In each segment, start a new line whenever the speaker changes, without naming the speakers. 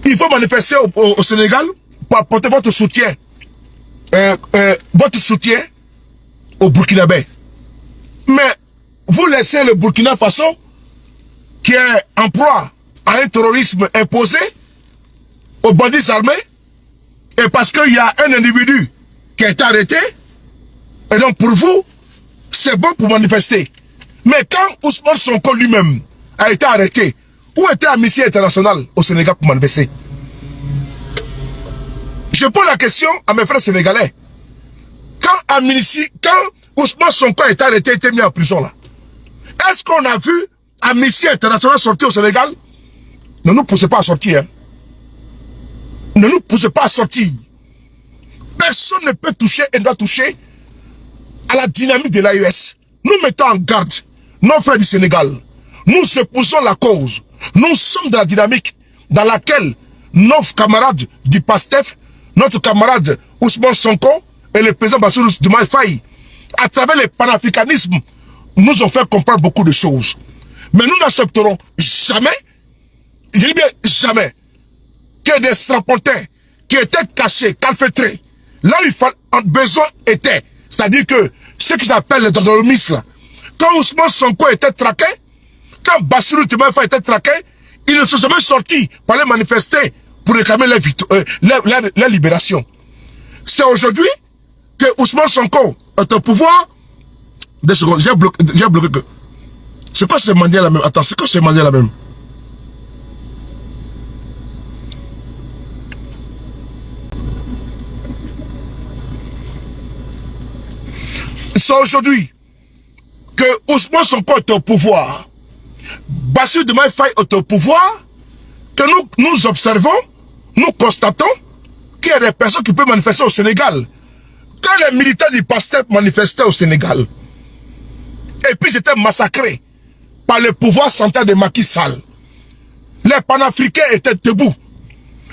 Il faut manifester au Sénégal pour apporter votre soutien au Burkinabé. Mais vous laissez le Burkina Faso qui est en proie à un terrorisme imposé aux bandits armés, et parce qu'il y a un individu qui a été arrêté, et donc pour vous, c'est bon pour manifester. Mais quand Ousmane Sonko lui-même a été arrêté, où était Amnesty International au Sénégal pour manifester? Je pose la question à mes frères sénégalais. Quand Ousmane Sonko a été arrêté, a été mis en prison là, est-ce qu'on a vu Amnesty International sortir au Sénégal? Ne nous poussez pas à sortir. Hein. Ne nous poussez pas à sortir. Personne ne peut toucher et ne doit toucher à la dynamique de l'AES. Nous mettons en garde nos frères du Sénégal. Nous épousons la cause. Nous sommes dans la dynamique dans laquelle nos camarades du PASTEF, notre camarade Ousmane Sonko et le président Bassirou Diomaye Faye, à travers le panafricanisme, nous ont fait comprendre beaucoup de choses. Mais nous n'accepterons jamais, je dis bien jamais, que des strapontins qui étaient cachés, calfeutrés, là où il fallait, besoin était, c'est-à-dire que ce qu'ils appellent les dolomistes là, quand Ousmane Sonko était traqué, quand Bassirou Diomaye Faye était traqué, ils ne sont jamais sortis pour aller manifester pour réclamer leur libération. C'est aujourd'hui que Ousmane Sonko est au pouvoir. 2 secondes, j'ai bloqué que. C'est quoi ce Mandela même? Attends, c'est quoi ce Mandela même? C'est aujourd'hui que Ousmane Sonko est au pouvoir. Bassirou Diomaye Faye est au pouvoir, que nous observons, nous constatons qu'il y a des personnes qui peuvent manifester au Sénégal. Quand les militaires du PASTEF manifestaient au Sénégal, et puis ils étaient massacrés par le pouvoir central de Macky Sall, les panafricains étaient debout,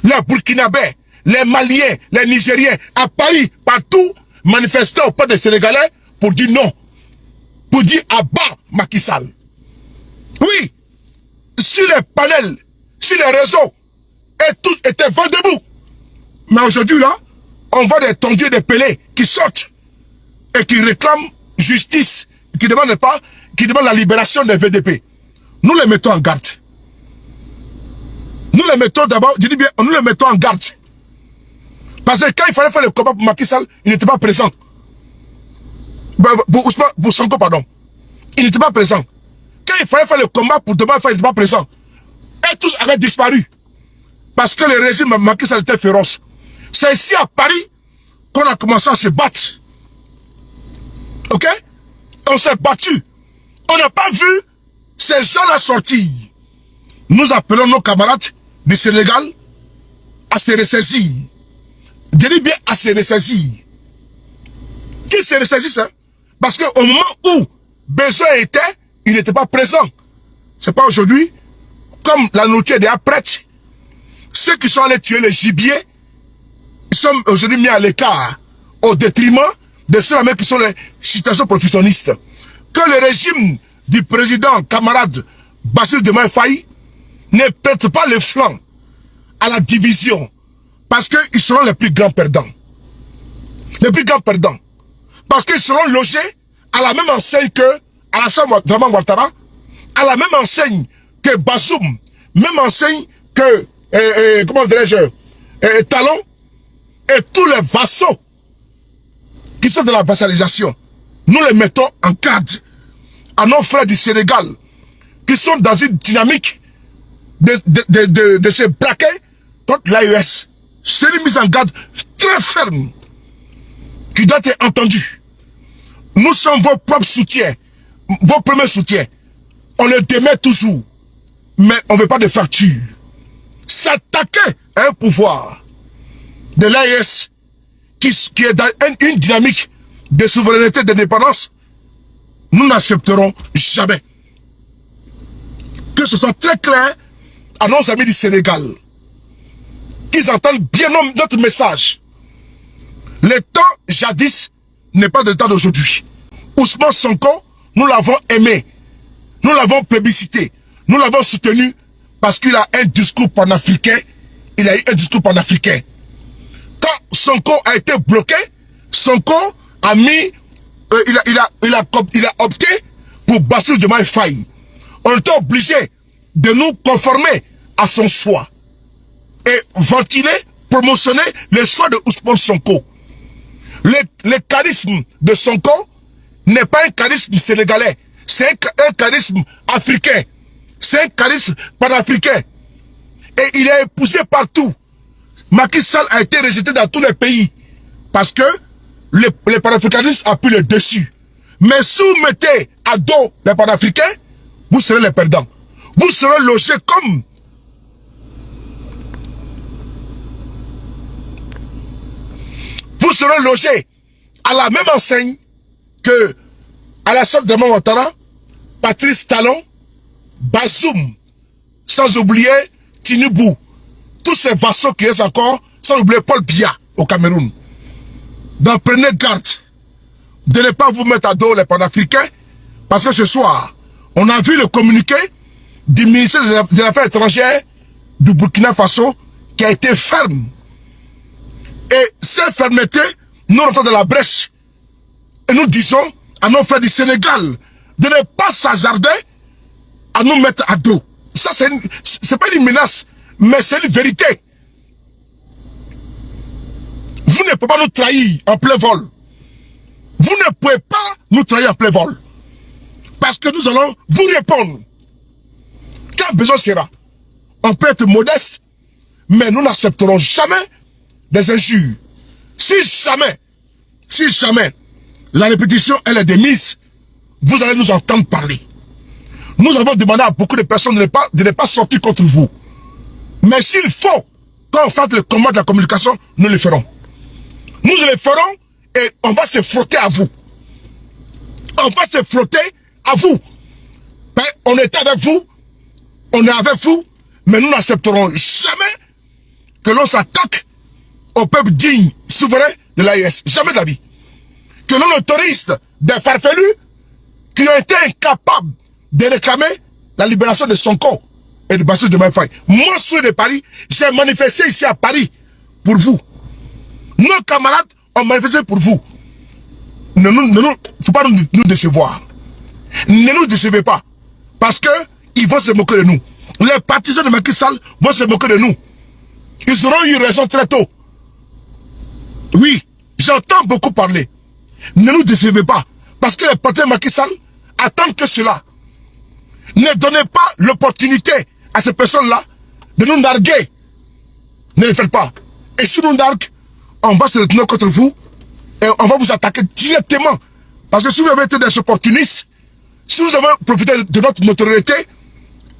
les Burkinabés, les Maliens, les Nigériens, à Paris, partout, manifestaient auprès des Sénégalais pour dire non, pour dire à bas Macky Sall. Oui, sur les panels, sur les réseaux, et tous étaient vent debout. Mais aujourd'hui, là, on voit des tondus, des pelés qui sortent et qui réclament justice, qui demandent la libération des VDP. Nous les mettons en garde. Nous les mettons d'abord, je dis bien, nous les mettons en garde. Parce que quand il fallait faire le combat pour Macky Sall, il n'était pas présent. Pour Sonko, pardon. Il n'était pas présent. Quand il fallait faire le combat pour Diomaye Faye, il n'était pas présent. Et tous avaient disparu. Parce que le régime Macky Sall était féroce. C'est ici à Paris qu'on a commencé à se battre. Ok? On s'est battu. On n'a pas vu ces gens-là sortir. Nous appelons nos camarades du Sénégal à se ressaisir. Je dis bien à se ressaisir. Qui se ressaisissent, hein? Parce qu'au moment où besoin était, il n'était pas présent. C'est pas aujourd'hui, comme la nourriture est déjà prête, ceux qui sont allés tuer les gibiers, ils sont aujourd'hui mis à l'écart, au détriment de ceux-là qui sont les citations professionnistes. Que le régime du président camarade Bassirou Diomaye Faye ne prête pas le flanc à la division, parce qu'ils seront les plus grands perdants. Les plus grands perdants. Parce qu'ils seront logés à la même enseigne que Alassane Ouattara, à la même enseigne que Bassoum, même enseigne que, comment dirais-je, Talon, et tous les vassaux qui sont de la vassalisation. Nous les mettons en garde à nos frères du Sénégal, qui sont dans une dynamique de se braquer contre l'AES. C'est une mise en garde très ferme qui doit être entendue. Nous sommes vos propres soutiens, vos premiers soutiens. On les démet toujours, mais on ne veut pas de fracture. S'attaquer à un pouvoir de l'AES qui est dans une dynamique de souveraineté, d'indépendance, nous n'accepterons jamais. Que ce soit très clair à nos amis du Sénégal, qu'ils entendent bien notre message. Le temps jadis n'est pas le temps d'aujourd'hui. Ousmane Sonko, nous l'avons aimé, nous l'avons plébiscité, nous l'avons soutenu parce qu'il a un discours panafricain. Il a eu un discours panafricain. Quand Sonko a été bloqué, Sonko a mis, il a opté pour Bassirou Diomaye Faye. On était obligé de nous conformer à son choix et ventiler, promotionner le choix de Ousmane Sonko. Le charisme de Sonko n'est pas un charisme sénégalais, c'est un charisme africain, c'est un charisme panafricain. Et il est épousé partout. Macky Sall a été rejeté dans tous les pays parce que les panafricanistes ont pris le dessus. Mais si vous mettez à dos les panafricains, vous serez les perdants. Vous serez logés comme vous serez logés à la même enseigne que Alassane Dramane Ouattara, Patrice Talon, Bazoum, sans oublier Tinubu, tous ces vassaux qui restent encore, sans oublier Paul Biya au Cameroun. Donc prenez garde de ne pas vous mettre à dos les panafricains, parce que ce soir, on a vu le communiqué du ministère des Affaires étrangères du Burkina Faso qui a été ferme. Et cette fermeté, nous rentrons dans la brèche. Et nous disons à nos frères du Sénégal de ne pas s'hasarder à nous mettre à dos. Ça, c'est pas une menace, mais c'est une vérité. Vous ne pouvez pas nous trahir en plein vol. Vous ne pouvez pas nous trahir en plein vol. Parce que nous allons vous répondre. Quand besoin sera. On peut être modeste, mais nous n'accepterons jamais des injures. Si jamais, la répétition, elle est démise, vous allez nous entendre parler. Nous avons demandé à beaucoup de personnes de ne pas sortir contre vous. Mais s'il faut qu'on fasse le combat de la communication, nous le ferons. Nous le ferons et on va se frotter à vous. On va se frotter à vous. Mais on est avec vous, on est avec vous, mais nous n'accepterons jamais que l'on s'attaque au peuple digne, souverain de l'AES. Jamais de la vie. Que l'on autorise des farfelus qui ont été incapables de réclamer la libération de Sonko et de Bassirou Diomaye Faye. Moi, je de Paris, j'ai manifesté ici à Paris pour vous. Nos camarades ont manifesté pour vous. Ne faut pas nous décevoir. Ne nous décevez pas. Parce que ils vont se moquer de nous. Les partisans de Macky Sall vont se moquer de nous. Ils auront eu raison très tôt. Oui, j'entends beaucoup parler. Ne nous décevez pas. Parce que les partisans de Macky Sall attendent que cela. Ne donnez pas l'opportunité à ces personnes-là de nous narguer. Ne le faites pas. Et si nous narguent, on va se retourner contre vous et on va vous attaquer directement. Parce que si vous avez été des opportunistes, si vous avez profité de notre notoriété,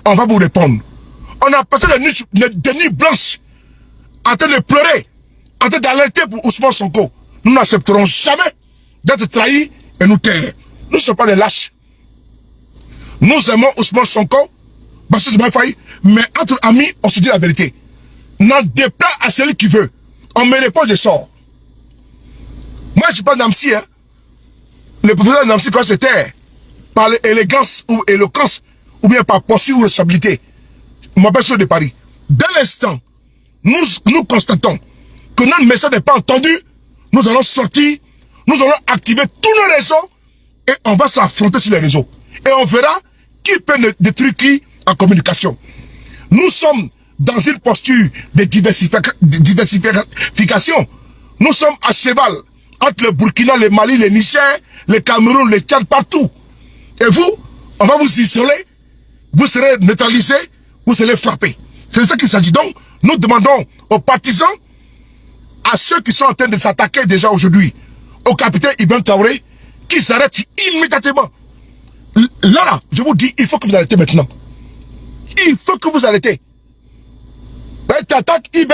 on va vous répondre. On a passé des nuits blanches en train de pleurer, en train d'alerter pour Ousmane Sonko. Nous n'accepterons jamais d'être trahis et nous taire. Nous ne sommes pas des lâches. Nous aimons Ousmane Sonko, Bassirou Diomaye Faye, mais entre amis, on se dit la vérité. N'en déplaise à celui qui veut. On me répond, je sors. Moi, je ne suis pas Namsi, hein. Le professeur Namsi, quand c'était par élégance ou éloquence, ou bien par possible ou responsabilité, on m'appelle sur de Paris. Dès l'instant, nous constatons que notre message n'est pas entendu, nous allons sortir, nous allons activer tous nos réseaux et on va s'affronter sur les réseaux. Et on verra qui peut détruire qui en communication. Nous sommes dans une posture de diversification. Nous sommes à cheval entre le Burkina, le Mali, le Niger, le Cameroun, le Tchad, partout. Et vous, on va vous isoler, vous serez neutralisés, vous serez frappés. C'est de ça qu'il s'agit. Donc, nous demandons aux partisans, à ceux qui sont en train de s'attaquer déjà aujourd'hui, au capitaine Ibrahim Traoré, qu'ils arrêtent immédiatement. Là, je vous dis, il faut que vous arrêtez maintenant. Il faut que vous arrêtez. Tu attaques Ibé,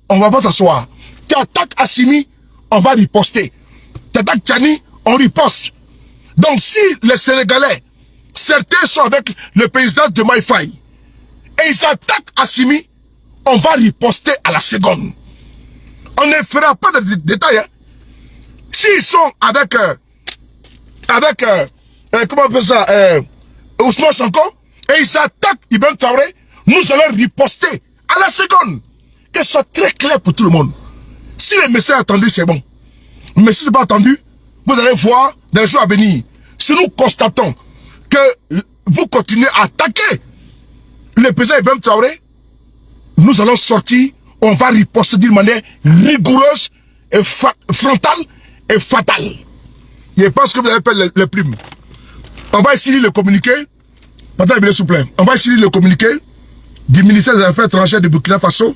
on va pas s'asseoir. Tu attaques Assimi, on va riposter. Tu attaques Tchani, on riposte. Donc si les Sénégalais, certains sont avec le président de Faye, et ils s'attaquent Assimi, on va riposter à la seconde. On ne fera pas de détails. Hein. S'ils sont avec comment on appelle ça, Ousmane Sonko, et ils s'attaquent Ibrahim Traoré, nous allons riposter à la seconde. Que ce soit très clair pour tout le monde. Si le message est attendu, c'est bon. Mais si ce n'est pas attendu, vous allez voir dans les jours à venir. Si nous constatons que vous continuez à attaquer le président Ibrahim Traoré, nous allons sortir, on va riposter d'une manière rigoureuse et frontale et fatale. Je pense que vous avez perdre les primes. On va ici lire le communiqué. Madame, s'il vous plaît. On va ici lire le communiqué du ministère des Affaires étrangères du Burkina Faso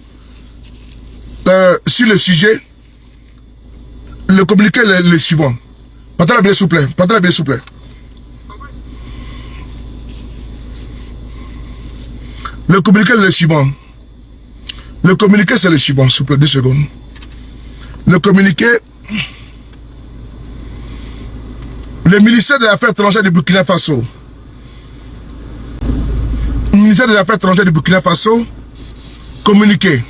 sur le sujet. Le communiqué est le suivant. Madame, s'il vous plaît. Madame, s'il vous plaît. Le communiqué est le suivant. Le communiqué, c'est le suivant, s'il vous plaît, 2 secondes. Le communiqué. Le ministère des Affaires étrangères du Burkina Faso. Le ministère des Affaires étrangères du Burkina Faso. Communiqué.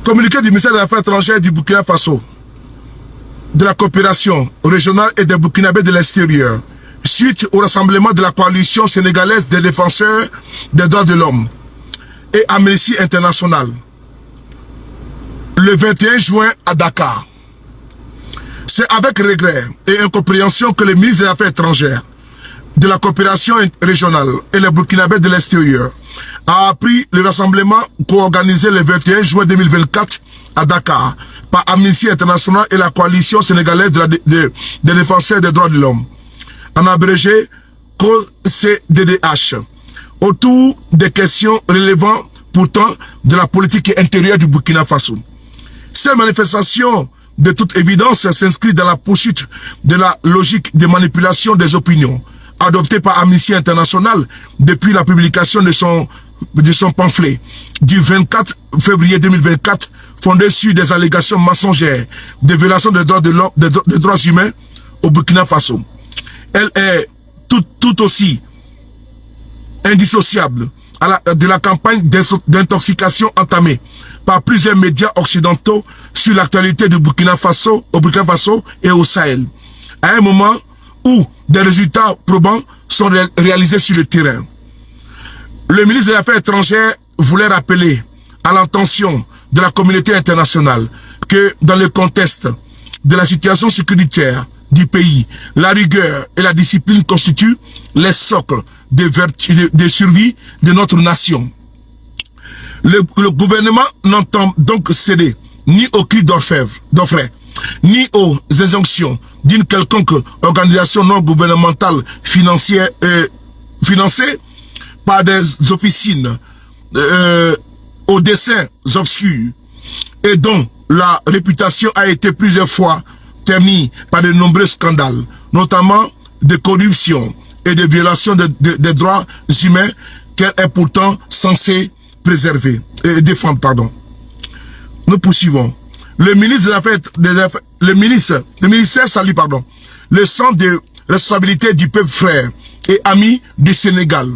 Communiqué du ministère des Affaires étrangères du Burkina Faso. De la coopération régionale et des Burkinabés de l'extérieur. Suite au rassemblement de la coalition sénégalaise des défenseurs des droits de l'homme et Amnesty International le 21 juin à Dakar. C'est avec regret et incompréhension que le ministre des Affaires étrangères de la coopération régionale et les Burkinabés de l'extérieur a appris le rassemblement co-organisé le 21 juin 2024 à Dakar par Amnesty International et la coalition sénégalaise des défenseurs des droits de l'homme, en abrégé COCDDH, autour des questions relevant pourtant de la politique intérieure du Burkina Faso. Ces manifestations, de toute évidence, s'inscrivent dans la poursuite de la logique de manipulation des opinions adoptée par Amnesty International depuis la publication de son pamphlet du 24 février 2024 fondé sur des allégations mensongères de violation des droits de l'homme, des droits humains au Burkina Faso. Elle est tout aussi indissociable de la campagne d'intoxication entamée par plusieurs médias occidentaux sur l'actualité du Burkina Faso, au Burkina Faso et au Sahel, à un moment où des résultats probants sont réalisés sur le terrain. Le ministre des Affaires étrangères voulait rappeler à l'intention de la communauté internationale que dans le contexte de la situation sécuritaire du pays, la rigueur et la discipline constituent les socles de survie de notre nation. Le gouvernement n'entend donc céder ni aux cris d'orfèvre, ni aux injonctions d'une quelconque organisation non gouvernementale financée par des officines aux desseins obscurs et dont la réputation a été plusieurs fois ternie par de nombreux scandales, notamment de corruption et de violation des droits humains qu'elle est pourtant censée préserver et défendre, pardon. Nous poursuivons. Le ministère salue, le sens de responsabilité du peuple frère et ami du Sénégal,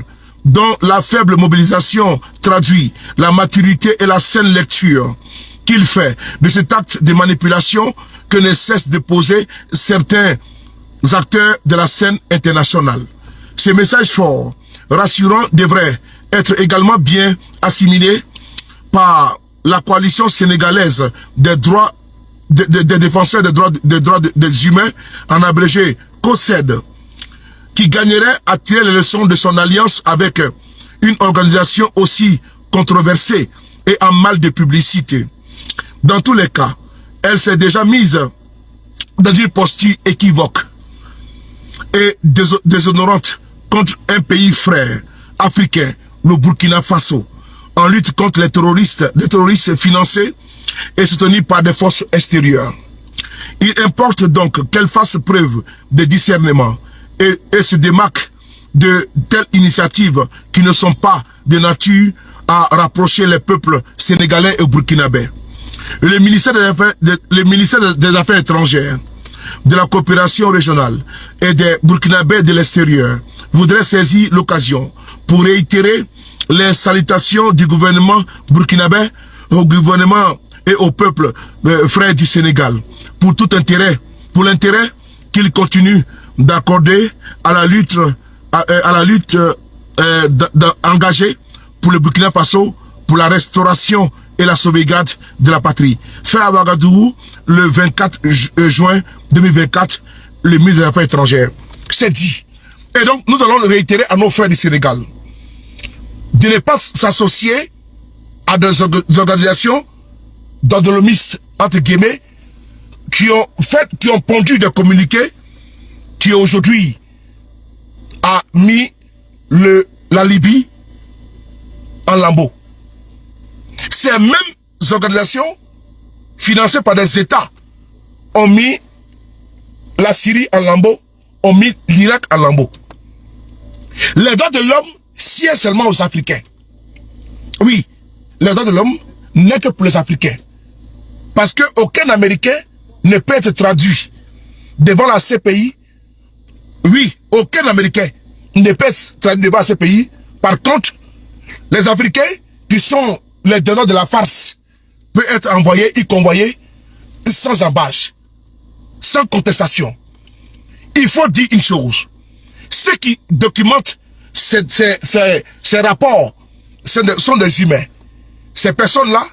dont la faible mobilisation traduit la maturité et la saine lecture qu'il fait de cet acte de manipulation que ne cessent de poser certains acteurs de la scène internationale. Ces messages forts, rassurants, devraient être également bien assimilés par la coalition sénégalaise des droits des défenseurs des droits des humains, en abrégé COCED, qui gagnerait à tirer les leçons de son alliance avec une organisation aussi controversée et en mal de publicité. Dans tous les cas, elle s'est déjà mise dans une posture équivoque et déshonorante contre un pays frère africain, le Burkina Faso, en lutte contre les terroristes financés et soutenus par des forces extérieures. Il importe donc qu'elle fasse preuve de discernement et se démarque de telles initiatives qui ne sont pas de nature à rapprocher les peuples sénégalais et burkinabés. Le ministère des Affaires étrangères, de la coopération régionale et des Burkinabés de l'extérieur voudrait saisir l'occasion pour réitérer les salutations du gouvernement burkinabé au gouvernement et au peuple frère du Sénégal pour l'intérêt qu'il continue d'accorder à la lutte engagé pour le Burkina Faso pour la restauration et la sauvegarde de la patrie. Fait à Ouagadougou le 24 juin 2024, le ministre des Affaires étrangères. C'est dit. Et donc, nous allons réitérer à nos frères du Sénégal de ne pas s'associer à des organisations d'endolomistes, entre guillemets, qui ont pondu des communiqués qui aujourd'hui a mis la Libye en lambeaux. Ces mêmes organisations financées par des États ont mis la Syrie en lambeaux, ont mis l'Irak en lambeaux. Les droits de l'homme sied seulement aux Africains. Oui, les droits de l'homme n'est que pour les Africains. Parce qu'aucun Américain ne peut être traduit devant la CPI. Oui, aucun Américain ne peut être traduit devant la CPI. Par contre, les Africains qui sont les donneurs de la farce peuvent être envoyés et convoyés sans embâche, sans contestation. Il faut dire une chose. Ceux qui documentent ces rapports sont des humains. Ces personnes-là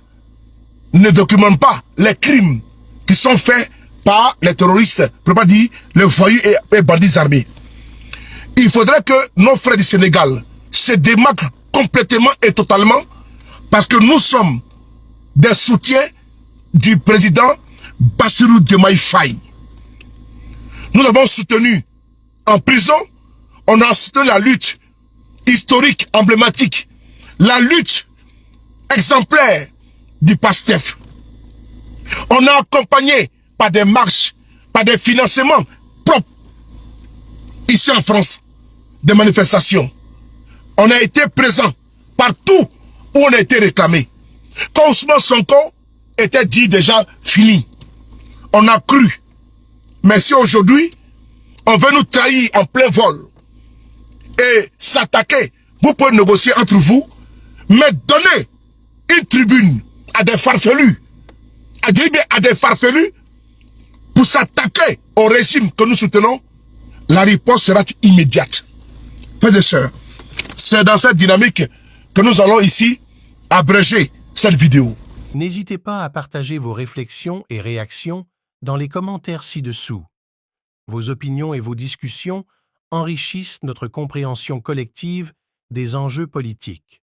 ne documentent pas les crimes qui sont faits par les terroristes, pour ne pas dire les voyous et bandits armés. Il faudrait que nos frères du Sénégal se démarquent complètement et totalement parce que nous sommes des soutiens du président Bassirou Diomaye Faye. Nous avons soutenu en prison, on a soutenu la lutte historique, emblématique, la lutte exemplaire du PASTEF. On a accompagné par des marches, par des financements propres, ici en France, des manifestations. On a été présent partout où on a été réclamé. Quand Ousmane Sonko était dit déjà fini, on a cru. Mais si aujourd'hui, on veut nous trahir en plein vol et s'attaquer, vous pouvez négocier entre vous, mais donner une tribune à des farfelus, à des farfelus pour s'attaquer au régime que nous soutenons, la réponse sera immédiate. Frères et sœurs, c'est dans cette dynamique que nous allons ici abréger cette vidéo.
N'hésitez pas à partager vos réflexions et réactions dans les commentaires ci-dessous. Vos opinions et vos discussions enrichissent notre compréhension collective des enjeux politiques.